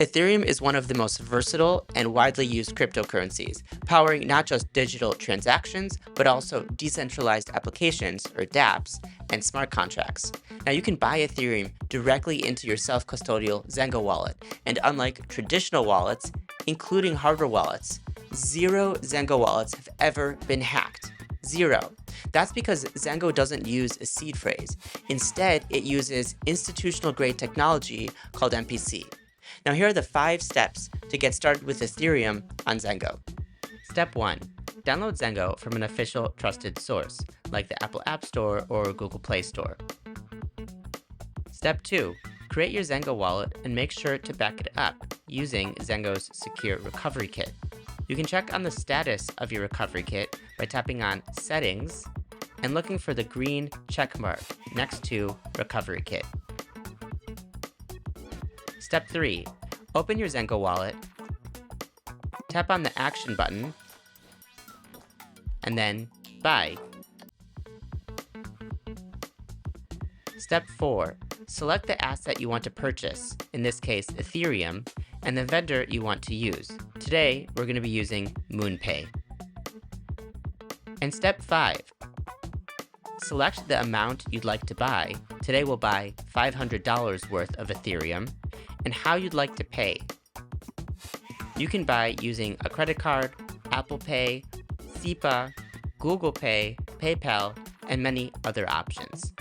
Ethereum is one of the most versatile and widely used cryptocurrencies, powering not just digital transactions, but also decentralized applications, or dApps, and smart contracts. Now you can buy Ethereum directly into your self-custodial Zengo wallet, and unlike traditional wallets, including hardware wallets, 0 Zengo wallets have ever been hacked. 0. That's because Zengo doesn't use a seed phrase. Instead, it uses institutional-grade technology called MPC. Now here are the 5 steps to get started with Ethereum on Zengo. Step 1. Download Zengo from an official trusted source, like the Apple App Store or Google Play Store. Step 2. Create your Zengo wallet and make sure to back it up using Zengo's secure recovery kit. You can check on the status of your recovery kit by tapping on Settings and looking for the green check mark next to Recovery Kit. Step 3. Open your Zengo wallet, tap on the Action button, and then Buy. Step 4. Select the asset you want to purchase, in this case Ethereum, and the vendor you want to use. Today, we're going to be using MoonPay. And step 5. Select the amount you'd like to buy. Today we'll buy $500 worth of Ethereum, and how you'd like to pay. You can buy using a credit card, Apple Pay, SEPA, Google Pay, PayPal, and many other options.